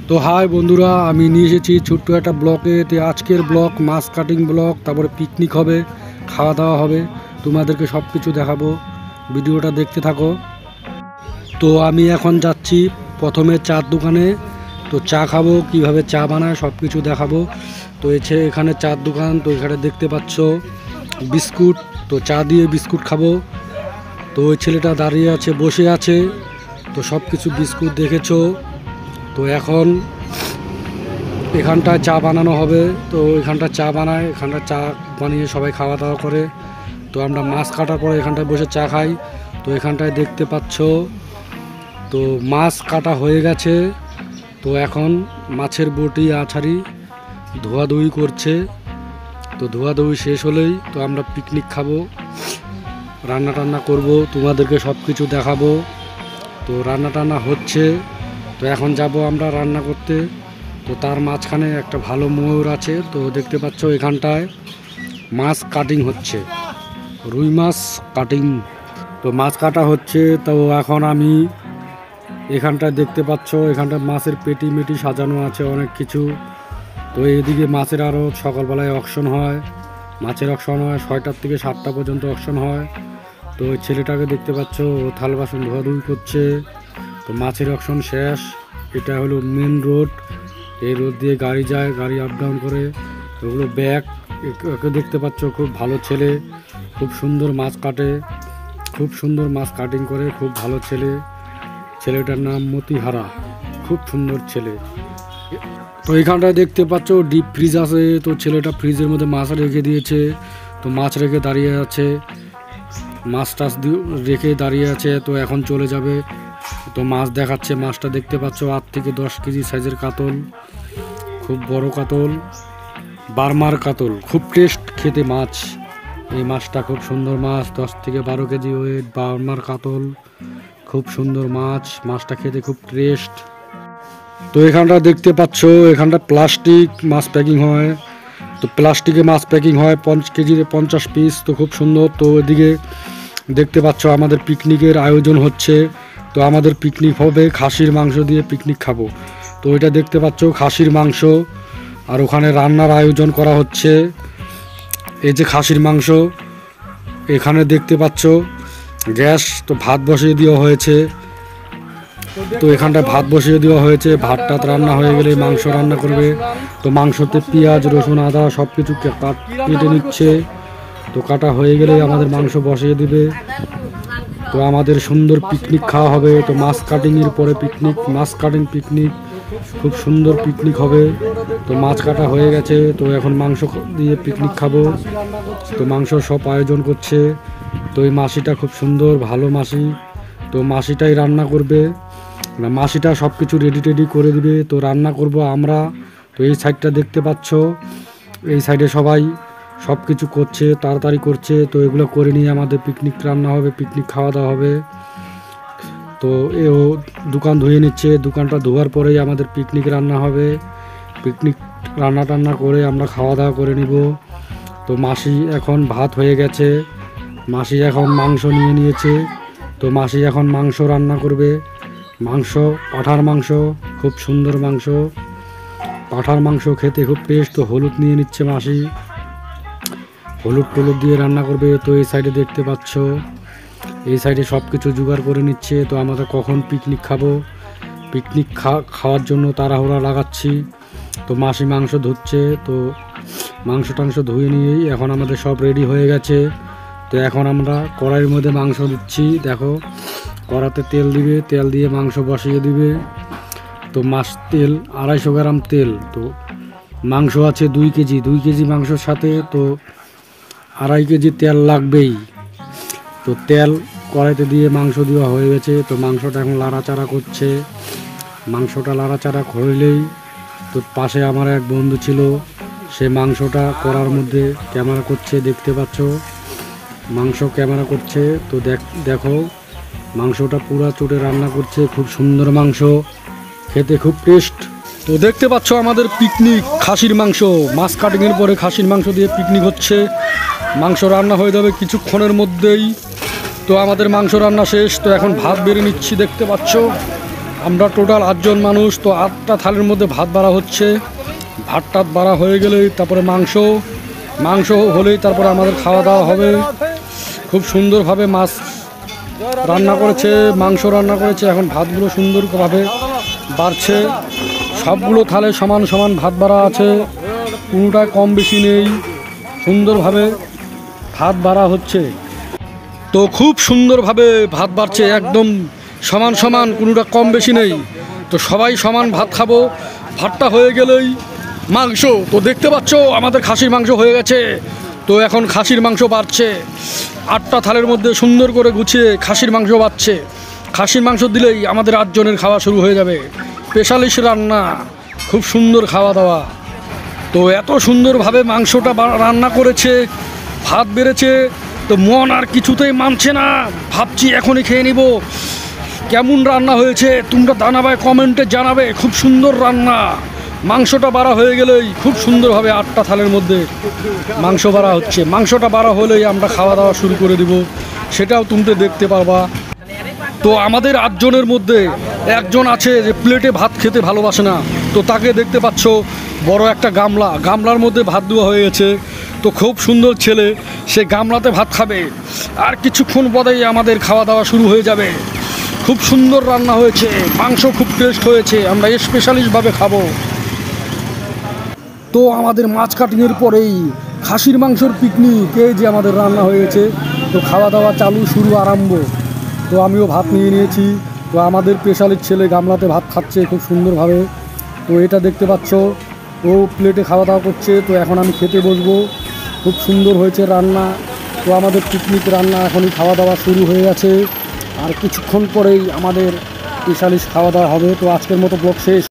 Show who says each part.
Speaker 1: তো হাই বন্ধুরা, আমি নিয়ে এসেছি ছোট্ট একটা ব্লকে। আজকের ব্লক মাছ কাটিং ব্লক, তারপরে পিকনিক হবে, খাওয়া দাওয়া হবে, তোমাদেরকে সব কিছু দেখাবো। ভিডিওটা দেখতে থাকো। তো আমি এখন যাচ্ছি প্রথমে চার দোকানে। তো চা খাবো, কিভাবে চা বানায় সব কিছু দেখাবো। তো এখানে চার দোকান। তো এখানে দেখতে পাচ্ছ বিস্কুট। তো চা দিয়ে বিস্কুট খাবো। তো ওই ছেলেটা দাঁড়িয়ে আছে, বসে আছে। তো সব কিছু বিস্কুট দেখেছো। তো এখন এখানটায় চা বানানো হবে। তো এখানটা চা বানায়, এখানটা চা বানিয়ে সবাই খাওয়া দাওয়া করে। তো আমরা মাছ কাটার পরে এখানটায় বসে চা খাই। তো এখানটায় দেখতে পাচ্ছ তো মাছ কাটা হয়ে গেছে। তো এখন মাছের বটি আছাড়ি ধোয়াধুয়ি করছে। তো ধোয়াধুয়ি শেষ হলেই তো আমরা পিকনিক খাবো, রান্না টান্না করবো, তোমাদেরকে সব কিছু দেখাবো। তো রান্না টান্না হচ্ছে। তো এখন যাব আমরা রান্না করতে। তো তার মাঝখানে একটা ভালো ময়ূর আছে। তো দেখতে পাচ্ছ এখানটায় মাছ কাটিং হচ্ছে, রুই মাছ কাটিং। তো মাছ কাটা হচ্ছে। তো এখন আমি এখানটায় দেখতে পাচ্ছ এখানটা মাছের পেটি মেটি সাজানো আছে অনেক কিছু। তো এইদিকে মাছের আরও সকালবেলায় অকশন হয়, মাছের অকশন হয় 6টার থেকে 7টা পর্যন্ত অকশন হয়। তো ওই ছেলেটাকে দেখতে পাচ্ছ ও থাল বাসন ধোয়াধুয়ি করছে। তো মাছের অকশন শেষ। এটা হলো মেন রোড। এই রোড দিয়ে গাড়ি যায়, গাড়ি আপ ডাউন করে। ওগুলো ব্যাগ। একে দেখতে পাচ্ছ খুব ভালো ছেলে, খুব সুন্দর মাছ কাটে, খুব সুন্দর মাছ কাটিং করে, খুব ভালো ছেলে। ছেলেটার নাম মতিহারা, খুব সুন্দর ছেলে। তো এখানটায় দেখতে পাচ্ছ ডিপ ফ্রিজ আছে। তো ছেলেটা ফ্রিজের মধ্যে মাছ রেখে দিয়েছে। তো মাছ রেখে দাঁড়িয়ে আছে, মাছ টাছ রেখে দাঁড়িয়ে আছে। তো এখন চলে যাবে। তো মাছ দেখাচ্ছে, মাছটা দেখতে পাচ্ছ 8 থেকে 10 কেজি সাইজের কাতল, খুব বড় কাতল, বার্মার কাতল, খুব টেস্ট খেতে মাছ। এই মাছটা খুব সুন্দর মাছ, 10 থেকে 12 কেজি ওয়েট, বার্মার কাতল, খুব সুন্দর মাছ। মাছটা খেতে খুব টেস্ট। তো এখানটা দেখতে পাচ্ছ এখানটা প্লাস্টিক মাছ প্যাকিং হয়। তো প্লাস্টিকে মাছ প্যাকিং হয় 5 কেজির 50 পিস। তো খুব সুন্দর। তো এদিকে দেখতে পাচ্ছ আমাদের পিকনিকের আয়োজন হচ্ছে। তো আমাদের পিকনিক হবে, খাসির মাংস দিয়ে পিকনিক খাবো। তো এটা দেখতে পাচ্ছ খাসির মাংস, আর ওখানে রান্নার আয়োজন করা হচ্ছে। এই যে খাসির মাংস, এখানে দেখতে পাচ্ছ গ্যাস। তো ভাত বসিয়ে দেওয়া হয়েছে। তো এখানটায় ভাত বসিয়ে দেওয়া হয়েছে। ভাত টাত রান্না হয়ে গেলে মাংস রান্না করবে। তো মাংসতে পেঁয়াজ রসুন আদা সব কিছু কেটে নিচ্ছে। তো কাটা হয়ে গেলে আমাদের মাংস বসিয়ে দিবে। তো আমাদের সুন্দর পিকনিক খাওয়া হবে। তো মাছ কাটিংয়ের পরে পিকনিক, মাছ কাটিং পিকনিক, খুব সুন্দর পিকনিক হবে। তো মাছ কাটা হয়ে গেছে। তো এখন মাংস দিয়ে পিকনিক খাবো। তো মাংস সব আয়োজন করছে। তো এই মাসিটা খুব সুন্দর, ভালো মাসি। তো মাসিটাই রান্না করবে, না মাসিটা সব কিছু রেডি টেডি করে দিবে। তো রান্না করব আমরা। তো এই সাইডটা দেখতে পাচ্ছ, এই সাইডে সবাই সব কিছু করছে, তাড়াতাড়ি করছে। তো এগুলো করে নিয়ে আমাদের পিকনিক রান্না হবে, পিকনিক খাওয়া দাওয়া হবে। তো ও দোকান ধুয়ে নিচ্ছে, দোকানটা ধোয়ার পরেই আমাদের পিকনিক রান্না হবে। পিকনিক রান্না টান্না করে আমরা খাওয়া দাওয়া করে নিব। তো মাসি এখন ভাত হয়ে গেছে, মাসি এখন মাংস নিয়ে নিয়েছে। তো মাসি এখন মাংস রান্না করবে। মাংস পাঁঠার মাংস, খুব সুন্দর মাংস, পাঁঠার মাংস খেতে খুব টেস্ট। তো হলুদ নিয়ে নিচ্ছে মাসি, হলুদ টলুদ দিয়ে রান্না করবে। তো এই সাইডে দেখতে পাচ্ছ, এই সাইডে সব কিছু জোগাড় করে নিচ্ছে। তো আমরা কখন পিকনিক খাবো, পিকনিক খাওয়ার জন্য তাড়াহুড়া লাগাচ্ছি। তো মাসি মাংস ধুচ্ছে। তো মাংস টাংস ধুয়ে নিয়েই এখন আমাদের সব রেডি হয়ে গেছে। তো এখন আমরা কড়াইয়ের মধ্যে মাংস দিচ্ছি। দেখো কড়াতে তেল দিবে, তেল দিয়ে মাংস বসিয়ে দিবে। তো তেল 250 গ্রাম তেল। তো মাংস আছে 2 কেজি, 2 কেজি মাংসর সাথে তো 2.5 কেজি তেল লাগবেই। তো তেল কড়াইতে দিয়ে মাংস দেওয়া হয়ে গেছে। তো মাংসটা এখন লাড়াচাড়া করছে। মাংসটা লাড়াচাড়া করলেই তো পাশে আমার এক বন্ধু ছিল, সে মাংসটা কড়ার মধ্যে ক্যামেরা করছে, দেখতে পাচ্ছ মাংস ক্যামেরা করছে। তো দেখো মাংসটা পুরা চুটে রান্না করছে, খুব সুন্দর মাংস, খেতে খুব টেস্ট। তো দেখতে পাচ্ছ আমাদের পিকনিক খাসির মাংস, মাছ কাটিংয়ের পরে খাসির মাংস দিয়ে পিকনিক হচ্ছে। মাংস রান্না হয়ে যাবে কিছুক্ষণের মধ্যেই। তো আমাদের মাংস রান্না শেষ। তো এখন ভাত বেড়ে নিচ্ছি, দেখতে পাচ্ছ আমরা টোটাল 8জন মানুষ, তো 8টা থালের মধ্যে ভাত বাড়া হচ্ছে। ভাত টাত বাড়া হয়ে গেলেই তারপরে মাংস হলেই তারপরে আমাদের খাওয়া দাওয়া হবে। খুব সুন্দরভাবে মাছ রান্না করেছে, মাংস রান্না করেছে, এখন ভাতগুলো সুন্দরভাবে বাড়ছে। সবগুলো থালে সমান সমান ভাত বাড়া আছে, কোনোটায় কম বেশি নেই, সুন্দরভাবে ভাত বাড়া হচ্ছে। তো খুব সুন্দরভাবে ভাত বাড়ছে, একদম সমান সমান, কোনোটা কম বেশি নেই। তো সবাই সমান ভাত খাবো। ভাতটা হয়ে গেলেই মাংস, তো দেখতে পাচ্ছ আমাদের খাসির মাংস হয়ে গেছে। তো এখন খাসির মাংস বাড়ছে, 8টা থালের মধ্যে সুন্দর করে গুছিয়ে খাসির মাংস বাড়ছে। খাসির মাংস দিলেই আমাদের 8 জনের খাওয়া শুরু হয়ে যাবে। স্পেশালিস্ট রান্না, খুব সুন্দর খাওয়া দাওয়া। তো এত সুন্দরভাবে মাংসটা রান্না করেছে, ভাত বেড়েছে, তো মন আর কিছুতেই মানছে না, ভাবছি এখনই খেয়ে নিব। কেমন রান্না হয়েছে তোমরা জানাবে, কমেন্টে জানাবে। খুব সুন্দর রান্না। মাংসটা বাড়া হয়ে গেলেই খুব সুন্দরভাবে 8টা থালের মধ্যে মাংস বাড়া হচ্ছে। মাংসটা বাড়া হলেই আমরা খাওয়া দাওয়া শুরু করে দিব, সেটাও তোমরা দেখতে পারবা। তো আমাদের 8 জনের মধ্যে একজন আছে যে প্লেটে ভাত খেতে ভালোবাসে না, তো তাকে দেখতে পাচ্ছ বড় একটা গামলার মধ্যে ভাত দেওয়া হয়ে গেছে। তো খুব সুন্দর ছেলে, সে গামলাতে ভাত খাবে। আর কিছুক্ষণ পরেই আমাদের খাওয়া দাওয়া শুরু হয়ে যাবে। খুব সুন্দর রান্না হয়েছে, মাংস খুব টেস্ট হয়েছে, আমরা স্পেশালিস্টভাবে খাবো। তো আমাদের মাছ কাটিংয়ের পরেই খাসির মাংসর পিকনিক এই যে আমাদের রান্না হয়েছে। তো খাওয়া দাওয়া চালু, শুরু আরম্ভ। তো আমিও ভাত নিয়ে নিয়েছি। তো আমাদের স্পেশালিস্ট ছেলে গামলাতে ভাত খাচ্ছে খুব সুন্দরভাবে। তো এটা দেখতে পাচ্ছ, ও প্লেটে খাওয়া দাওয়া করছে। তো এখন আমি খেতে বসবো। খুব সুন্দর হয়েছে রান্না। তো আমাদের পিকনিক রান্না এখনই খাওয়া দাওয়া শুরু হয়ে গেছে, আর কিছুক্ষণ পরেই আমাদের স্পেশালিস্ট খাওয়া দাওয়া হবে। তো আজকের মতো ব্লগ শেষ।